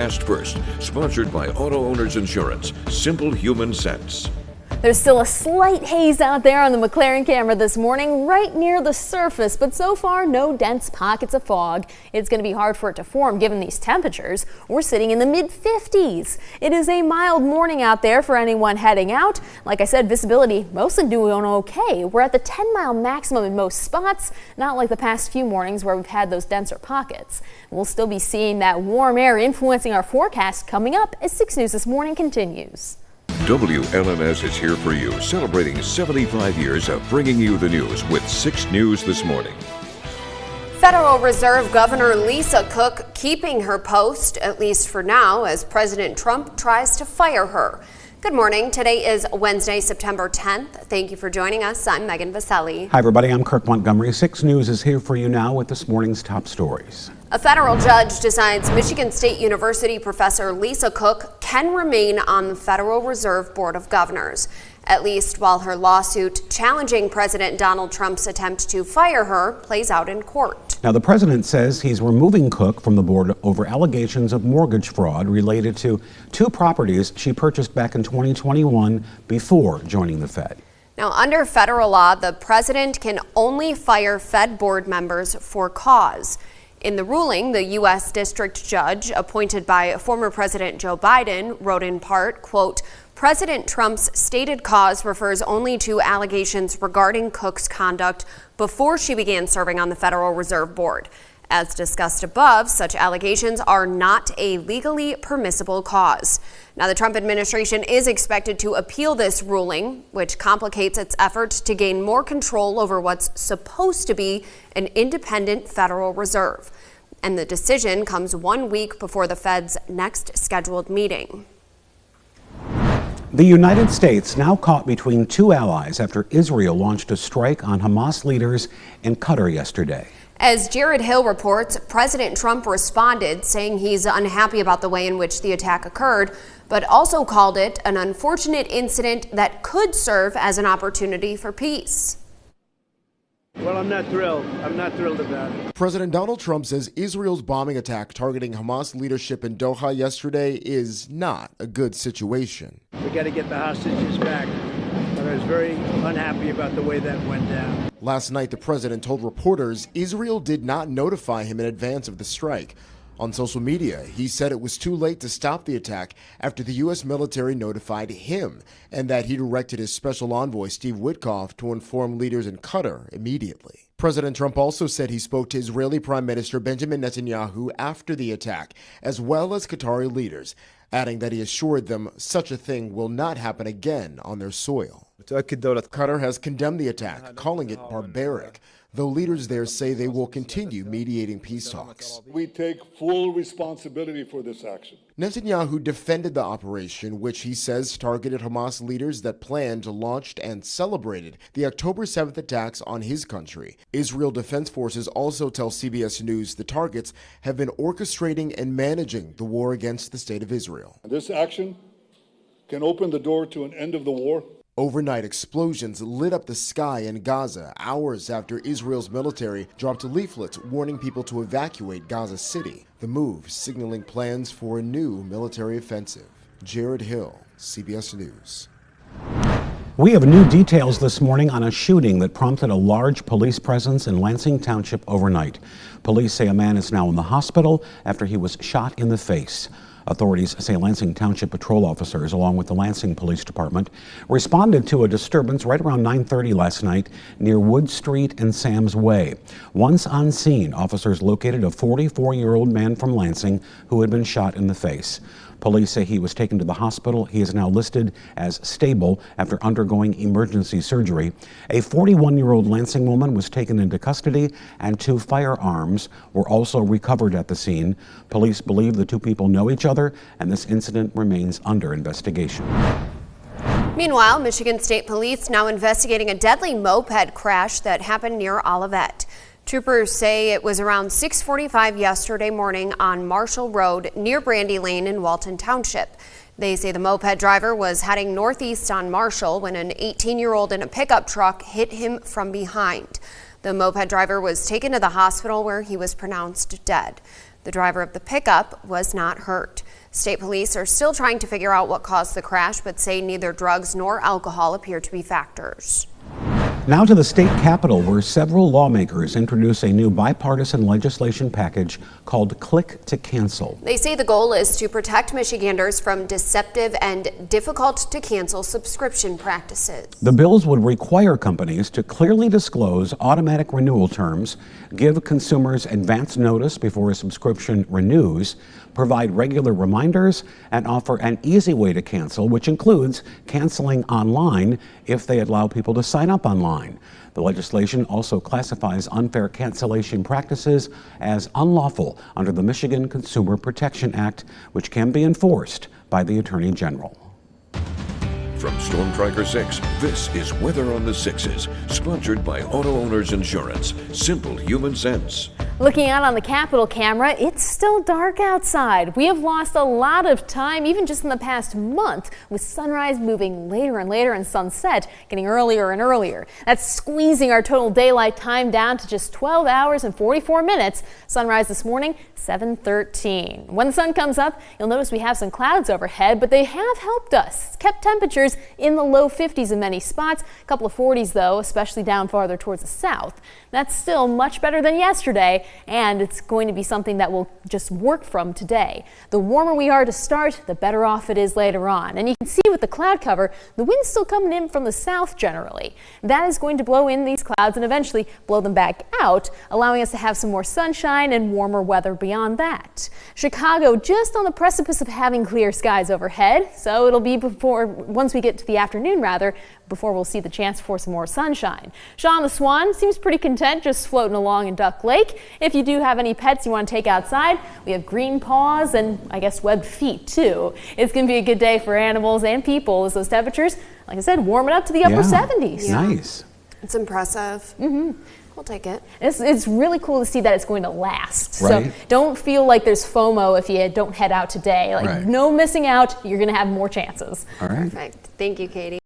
Fast First, sponsored by Auto Owners Insurance. Simple human sense. There's still a slight haze out there on the McLaren camera this morning, right near the surface, but so far no dense pockets of fog. It's going to be hard for it to form given these temperatures. We're sitting in the mid-50s. It is a mild morning out there for anyone heading out. Like I said, visibility mostly doing okay. We're at the 10-mile maximum in most spots, not like the past few mornings where we've had those denser pockets. We'll still be seeing that warm air influencing our forecast coming up as 6 News This Morning continues. WLNS is here for you, celebrating 75 years of bringing you the news with 6 News This Morning. Federal Reserve Governor Lisa Cook keeping her post, at least for now, as President Trump tries to fire her. Good morning. Today is Wednesday, September 10th. Thank you for joining us. I'm Megan Vaselli. Hi, everybody. I'm Kirk Montgomery. 6 News is here for you now with this morning's top stories. A federal judge decides Michigan State University professor Lisa Cook can remain on the Federal Reserve Board of Governors, at least while her lawsuit challenging President Donald Trump's attempt to fire her plays out in court. Now, the president says he's removing Cook from the board over allegations of mortgage fraud related to 2 properties she purchased back in 2021 before joining the Fed. Now, under federal law, the president can only fire Fed board members for cause. In the ruling, the U.S. District Judge, appointed by former President Joe Biden, wrote in part, quote, President Trump's stated cause refers only to allegations regarding Cook's conduct before she began serving on the Federal Reserve Board. As discussed above, such allegations are not a legally permissible cause. Now, the Trump administration is expected to appeal this ruling, which complicates its efforts to gain more control over what's supposed to be an independent Federal Reserve. And the decision comes 1 week before the Fed's next scheduled meeting. The United States now caught between 2 allies after Israel launched a strike on Hamas leaders in Qatar yesterday. As Jared Hill reports, President Trump responded, saying he's unhappy about the way in which the attack occurred, but also called it an unfortunate incident that could serve as an opportunity for peace. Well, I'm not thrilled. I'm not thrilled about it. President Donald Trump says Israel's bombing attack targeting Hamas leadership in Doha yesterday is not a good situation. We got to get the hostages back. But I was very unhappy about the way that went down. Last night, the president told reporters Israel did not notify him in advance of the strike. On social media, he said it was too late to stop the attack after the U.S. military notified him, and that he directed his special envoy, Steve Witkoff, to inform leaders in Qatar immediately. President Trump also said he spoke to Israeli Prime Minister Benjamin Netanyahu after the attack, as well as Qatari leaders, adding that he assured them such a thing will not happen again on their soil. Qatar has condemned the attack, calling it barbaric, though leaders there say they will continue mediating peace talks. We take full responsibility for this action. Netanyahu defended the operation, which he says targeted Hamas leaders that planned, launched, and celebrated the October 7th attacks on his country. Israel Defense Forces also tell CBS News the targets have been orchestrating and managing the war against the state of Israel. This action can open the door to an end of the war. Overnight explosions lit up the sky in Gaza hours after Israel's military dropped leaflets warning people to evacuate Gaza City. The move signaling plans for a new military offensive. Jared Hill, CBS News. We have new details this morning on a shooting that prompted a large police presence in Lansing Township overnight. Police say a man is now in the hospital after he was shot in the face. Authorities say Lansing Township patrol officers, along with the Lansing Police Department, responded to a disturbance right around 9:30 last night near Wood Street and Sam's Way. Once on scene, officers located a 44-year-old man from Lansing who had been shot in the face. Police say he was taken to the hospital. He is now listed as stable after undergoing emergency surgery. A 41-year-old Lansing woman was taken into custody, and 2 firearms were also recovered at the scene. Police believe the 2 people know each other, and this incident remains under investigation. Meanwhile, Michigan State Police now investigating a deadly moped crash that happened near Olivet. Troopers say it was around 6:45 yesterday morning on Marshall Road near Brandy Lane in Walton Township. They say the moped driver was heading northeast on Marshall when an 18-year-old in a pickup truck hit him from behind. The moped driver was taken to the hospital where he was pronounced dead. The driver of the pickup was not hurt. State police are still trying to figure out what caused the crash, but say neither drugs nor alcohol appear to be factors. Now to the state capitol, where several lawmakers introduce a new bipartisan legislation package called Click to Cancel. They say the goal is to protect Michiganders from deceptive and difficult to cancel subscription practices. The bills would require companies to clearly disclose automatic renewal terms, give consumers advance notice before a subscription renews, provide regular reminders, and offer an easy way to cancel, which includes canceling online if they allow people to sign up online. The legislation also classifies unfair cancellation practices as unlawful under the Michigan Consumer Protection Act, which can be enforced by the Attorney General. From Storm Tracker 6, this is Weather on the Sixes, sponsored by Auto Owners Insurance. Simple human sense. Looking out on the Capitol camera, it's still dark outside. We have lost a lot of time, even just in the past month, with sunrise moving later and later and sunset getting earlier and earlier. That's squeezing our total daylight time down to just 12 hours and 44 minutes. Sunrise this morning, 7:13. When the sun comes up, you'll notice we have some clouds overhead, but they have helped us. It's kept temperatures in the low 50s in many spots. A couple of 40s, though, especially down farther towards the south. That's still much better than yesterday, and it's going to be something that we'll just work from today. The warmer we are to start, the better off it is later on. And you can see with the cloud cover, the wind's still coming in from the south generally. That is going to blow in these clouds and eventually blow them back out, allowing us to have some more sunshine and warmer weather beyond that. Chicago just on the precipice of having clear skies overhead, so it'll be once we get to the afternoon before we'll see the chance for some more sunshine. Sean the Swan seems pretty content just floating along in Duck Lake. If you do have any pets you want to take outside, we have green paws and I guess webbed feet too. It's going to be a good day for animals and people as those temperatures, like I said, warming up to the upper 70s. Nice. It's impressive. Mm-hmm. We'll take it. It's really cool to see that it's going to last. Right. So don't feel like there's FOMO if you don't head out today. No missing out. You're going to have more chances. All right. Perfect. Thank you, Katie.